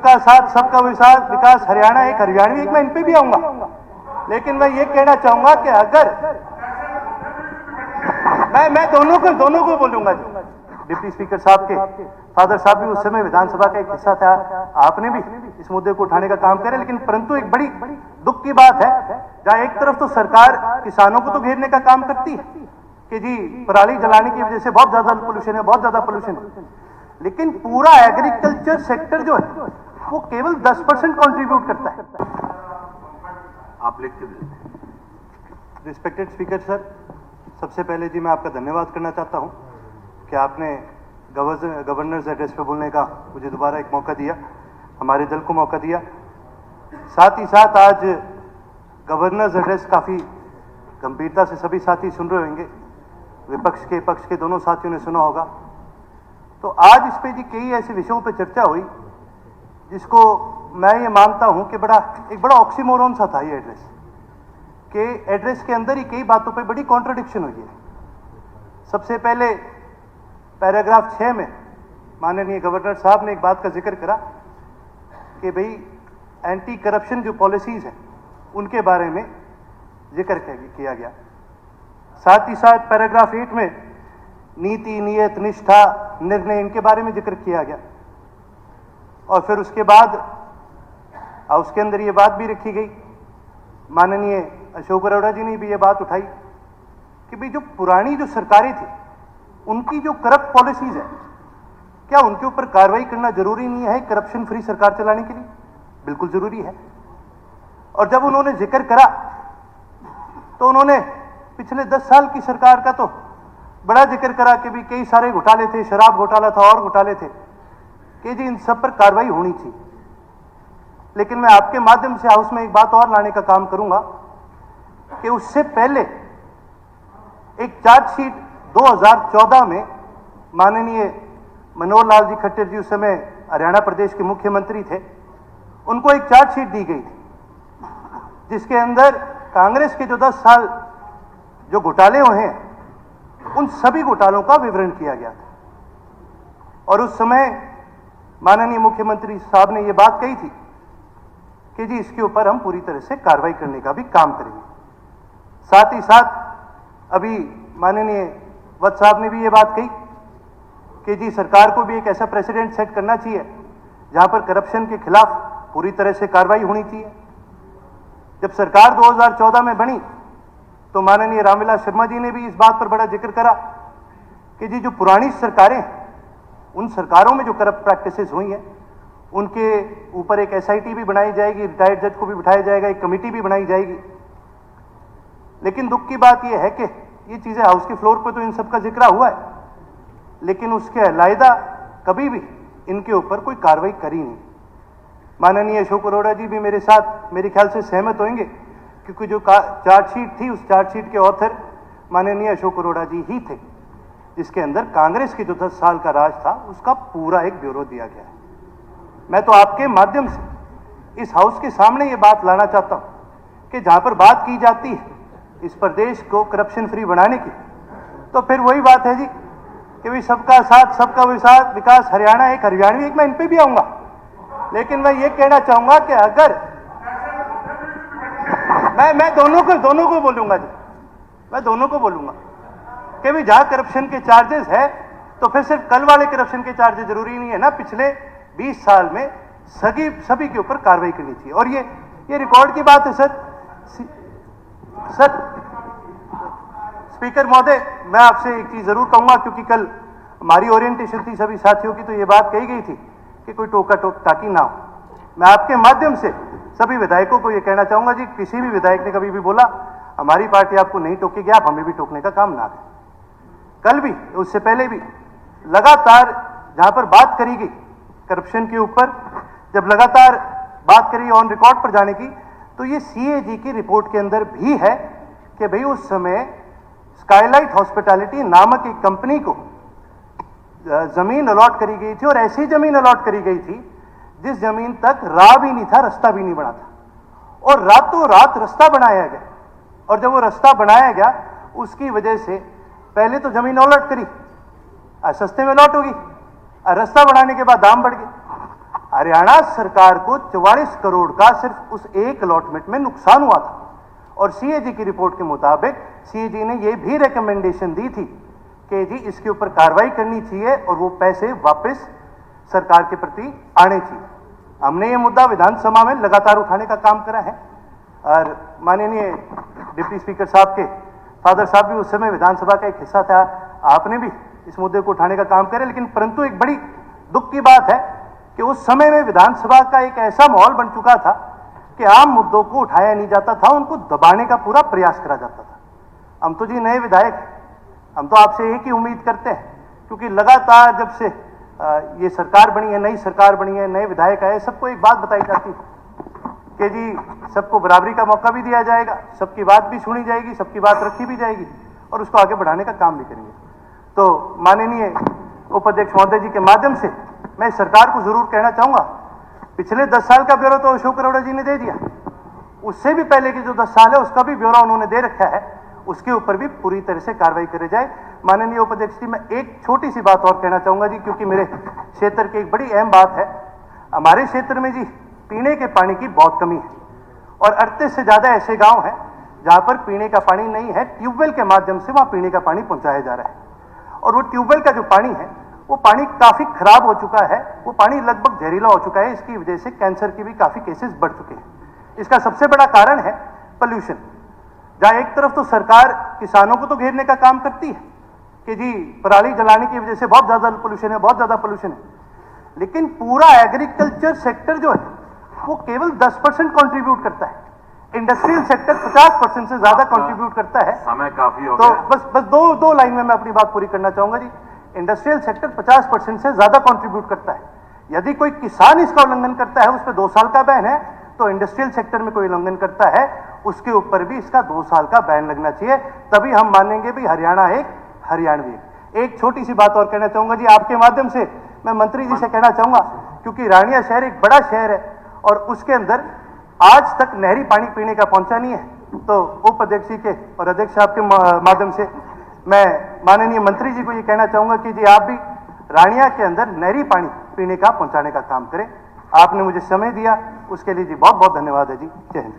का साथ सबका विकास हरियाणा एक हरियाणवी एक मैं इन पे भी आऊंगा, लेकिन मैं ये कहना चाहूंगा कि अगर मैं दोनों को बोलूंगा जी। डिप्टी स्पीकर साहब के फादर साहब भी उस समय विधानसभा का एक हिस्सा था, आपने भी इस मुद्दे को उठाने का काम करे, लेकिन परंतु एक बड़ी दुख की बात है जहां एक तरफ तो सरकार किसानों को तो घेरने का काम करती है कि जी पराली जलाने की वजह से बहुत ज्यादा पोल्यूशन है, बहुत ज्यादा पोल्यूशन है, लेकिन पूरा एग्रीकल्चर सेक्टर जो है वो केवल 10% कंट्रीब्यूट करता है। आप लिख के दें। रिस्पेक्टेड स्पीकर सर, सबसे पहले जी मैं आपका धन्यवाद करना चाहता हूं कि आपने गवर्नर्स एड्रेस पे बोलने का मुझे दोबारा एक मौका दिया, हमारे दल को मौका दिया। साथ ही साथ आज गवर्नर्स एड्रेस काफ़ी गंभीरता से सभी साथी सुन रहे होंगे, विपक्ष के पक्ष के दोनों साथियों ने सुना होगा। तो आज इस पे जी कई ऐसे विषयों पर चर्चा हुई जिसको मैं ये मानता हूं कि एक बड़ा ऑक्सीमोरन सा था ये एड्रेस, कि एड्रेस के अंदर ही कई बातों पे बड़ी कॉन्ट्रडिक्शन हुई है। सबसे पहले पैराग्राफ 6 में माननीय गवर्नर साहब ने एक बात का जिक्र करा कि भाई एंटी करप्शन जो पॉलिसीज हैं उनके बारे में जिक्र किया गया। साथ ही साथ पैराग्राफ 8 में नीति, नियत, निष्ठा, निर्णय इनके बारे में जिक्र किया गया। और फिर उसके बाद उसके अंदर ये बात भी रखी गई, माननीय अशोक अरोड़ा जी ने भी ये बात उठाई कि भाई जो पुरानी जो सरकारें थी उनकी जो करप्ट पॉलिसीज है, क्या उनके ऊपर कार्रवाई करना जरूरी नहीं है करप्शन फ्री सरकार चलाने के लिए? बिल्कुल जरूरी है। और जब उन्होंने जिक्र करा तो उन्होंने पिछले 10 साल की सरकार का तो बड़ा जिक्र करा कि भी कई सारे घोटाले थे, शराब घोटाला था और घोटाले थे, कि जी इन सब पर कार्रवाई होनी थी। लेकिन मैं आपके माध्यम से हाउस में एक बात और लाने का काम करूंगा कि उससे पहले एक चार्जशीट 2014 में माननीय मनोहर लाल जी खट्टर जी उस समय हरियाणा प्रदेश के मुख्यमंत्री थे, उनको एक चार्जशीट दी गई थी जिसके अंदर कांग्रेस के जो 10 साल जो घोटाले हुए हैं उन सभी घोटालों का विवरण किया गया था। और उस समय माननीय मुख्यमंत्री साहब ने यह बात कही थी कि जी इसके ऊपर हम पूरी तरह से कार्रवाई करने का भी काम करेंगे। साथ ही साथ अभी माननीय वत्स साहब ने भी ये बात कही कि जी सरकार को भी एक ऐसा प्रेसिडेंट सेट करना चाहिए जहां पर करप्शन के खिलाफ पूरी तरह से कार्रवाई होनी चाहिए। जब सरकार 2014 में बनी तो माननीय रामविलास शर्मा जी ने भी इस बात पर बड़ा जिक्र करा कि जी जो पुरानी सरकारें हैं उन सरकारों में जो करप्ट प्रैक्टिसेस हुई हैं उनके ऊपर एक एसआईटी भी बनाई जाएगी, रिटायर्ड जज को भी बिठाया जाएगा, एक कमेटी भी बनाई जाएगी। लेकिन दुख की बात यह है कि ये चीजें हाउस के फ्लोर पर तो इन सब का जिक्र हुआ है, लेकिन उसके अलग कभी भी इनके ऊपर कोई कार्रवाई करी नहीं। माननीय अशोक अरोड़ा जी भी मेरे साथ मेरे ख्याल से सहमत होंगे, क्योंकि जो चार्जशीट थी उस चार्जशीट के ऑथर माननीय अशोक अरोड़ा जी ही थे, जिसके अंदर कांग्रेस के जो 10 साल का राज था उसका पूरा एक ब्यूरो दिया गया है। मैं तो आपके माध्यम से इस हाउस के सामने ये बात लाना चाहता हूं कि जहां पर बात की जाती है इस प्रदेश को करप्शन फ्री बनाने की, तो फिर वही बात है जी कि भाई सबका साथ सबका विकास हरियाणा एक हरियाणवी एक मैं इन पे भी आऊंगा, लेकिन मैं ये कहना चाहूंगा कि अगर मैं दोनों को बोलूंगा जी, मैं दोनों को बोलूंगा कि भाई जहां करप्शन के चार्जेस है तो फिर सिर्फ कल वाले करप्शन के चार्जेस जरूरी नहीं है ना, पिछले 20 साल में सभी के ऊपर कार्रवाई करनी चाहिए। और ये रिकॉर्ड की बात है सर स्पीकर महोदय, मैं आपसे एक चीज जरूर कहूंगा, क्योंकि कल हमारी ओरिएंटेशन थी सभी साथियों की, तो ये बात कही गई थी कि कोई टोका टाकी ना हो। मैं आपके माध्यम से सभी विधायकों को यह कहना चाहूंगा जी, किसी भी विधायक ने कभी भी बोला हमारी पार्टी आपको नहीं टोकेगी, आप हमें भी टोकने का काम ना करें। कल भी उससे पहले भी लगातार जहां पर बात करी गई करप्शन के ऊपर, जब लगातार बात करी ऑन रिकॉर्ड पर जाने की, तो ये सीएजी की रिपोर्ट के अंदर भी है कि भाई उस समय स्काईलाइट हॉस्पिटैलिटी नामक एक कंपनी को जमीन अलॉट करी गई थी, और ऐसी जमीन अलॉट करी गई थी जिस जमीन तक राह भी नहीं था, रास्ता भी नहीं बना था, और रातों रात रास्ता बनाया गया। और जब वो रास्ता बनाया गया उसकी वजह से पहले तो जमीन अलॉट करी, सस्ते में अलॉट होगी, रास्ता बनाने के बाद दाम बढ़ गए, हरियाणा सरकार को 44 करोड़ का सिर्फ उस एक अलॉटमेंट में नुकसान हुआ था और सीएजी की रिपोर्ट के मुताबिक सीएजी ने यह भी रिकमेंडेशन दी थी कि जी इसके ऊपर कार्रवाई करनी चाहिए और वो पैसे वापस सरकार के प्रति आने चाहिए। हमने ये मुद्दा विधानसभा में लगातार उठाने का काम करा है और माननीय डिप्टी स्पीकर साहब के फादर साहब भी उस समय विधानसभा का एक हिस्सा था, आपने भी इस मुद्दे को उठाने का काम करे, लेकिन परंतु एक बड़ी दुख की बात है कि उस समय में विधानसभा का एक ऐसा माहौल बन चुका था कि आम मुद्दों को उठाया नहीं जाता था, उनको दबाने का पूरा प्रयास करा जाता था। हम तो जी नए विधायक, हम तो आपसे एक ही उम्मीद करते हैं, क्योंकि लगातार जब से ये सरकार बनी है, नई सरकार बनी है, नए विधायक आए, सबको एक बात बताई जाती है कि जी सबको बराबरी का मौका भी दिया जाएगा, सबकी बात भी सुनी जाएगी, सबकी बात रखी भी जाएगी और उसको आगे बढ़ाने का काम भी करेंगे। तो माननीय उपाध्यक्ष महोदय जी के माध्यम से मैं सरकार को जरूर कहना चाहूंगा, पिछले 10 साल का ब्यौरा तो अशोक अरोड़ा जी ने दे दिया, उससे भी पहले के जो 10 साल है उसका भी ब्यौरा उन्होंने दे रखा है, उसके ऊपर भी पूरी तरह से कार्रवाई करे जाए। माननीय उपाध्यक्ष जी, मैं एक छोटी सी बात और कहना चाहूंगा जी, क्योंकि मेरे क्षेत्र की एक बड़ी अहम बात है। हमारे क्षेत्र में जी पीने के पानी की बहुत कमी है और 38 से ज्यादा ऐसे गांव हैं जहां पर पीने का पानी नहीं है, ट्यूबवेल के माध्यम से वहां पीने का पानी पहुंचाया जा रहा है और वो ट्यूबवेल का जो पानी है वो पानी काफी खराब हो चुका है, वो पानी लगभग जहरीला हो चुका है, इसकी वजह से कैंसर के भी काफी केसेस बढ़ चुके हैं। इसका सबसे बड़ा कारण है पोल्यूशन, जहां एक तरफ तो सरकार किसानों को तो घेरने का काम करती है कि जी पराली जलाने की वजह से बहुत ज्यादा पोल्यूशन है, बहुत ज्यादा पोल्यूशन है, लेकिन पूरा एग्रीकल्चर सेक्टर जो है वो केवल 10% कंट्रीब्यूट करता है, इंडस्ट्रियल सेक्टर 50% से ज्यादा कंट्रीब्यूट करता है। समय काफी हो तो गया। बस दो लाइन में मैं अपनी बात पूरी करना चाहूंगा जी। इंडस्ट्रियल सेक्टर 50% से ज्यादा कंट्रीब्यूट करता है। यदि कोई किसान इसका उल्लंघन करता है, उस पर 2 साल का बैन है, तो इंडस्ट्रियल सेक्टर में कोई उल्लंघन करता है उसके ऊपर भी इसका 2 साल का बैन लगना चाहिए, तभी हम मानेंगे भी हरियाणा एक हरियाणवी। एक छोटी सी बात और कहना चाहूंगा जी, आपके माध्यम से मैं मंत्री जी से कहना चाहूंगा, क्योंकि रानिया शहर एक बड़ा शहर है और उसके अंदर आज तक नहरी पानी पीने का पहुंचा नहीं है, तो उपाध्यक्ष जी के और अध्यक्ष साहब के माध्यम से मैं माननीय मंत्री जी को ये कहना चाहूंगा कि जी आप भी रानिया के अंदर नहरी पानी पीने का पहुंचाने का काम करें। आपने मुझे समय दिया, उसके लिए जी बहुत बहुत धन्यवाद है जी। जय हिंद।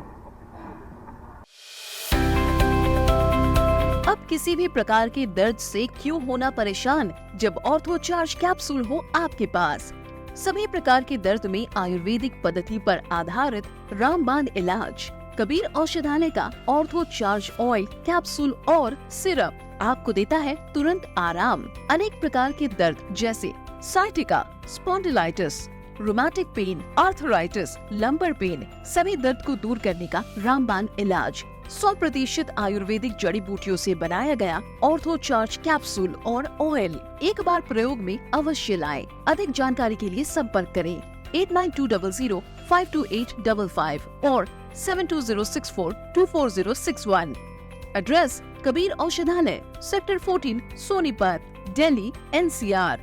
अब किसी भी प्रकार के दर्द से क्यों होना परेशान, जब ऑर्थो चार्ज कैप्सूल हो आपके पास। सभी प्रकार के दर्द में आयुर्वेदिक पद्धति पर आधारित रामबाण इलाज। कबीर औषधालय का ऑर्थो चार्ज ऑयल कैप्सूल और सिरप आपको देता है तुरंत आराम। अनेक प्रकार के दर्द जैसे sciatica, spondylitis, rheumatic pain, arthritis, lumbar pain, सभी दर्द को दूर करने का रामबाण इलाज 100% आयुर्वेदिक जड़ी बूटियों से बनाया गया ऑर्थो चार्ज कैप्सूल और ऑयल एक बार प्रयोग में अवश्य लाएं। अधिक जानकारी के लिए संपर्क करें 8920528555 और 7206424061। एड्रेस कबीर औषधालय, सेक्टर 14, सोनीपत, दिल्ली, NCR।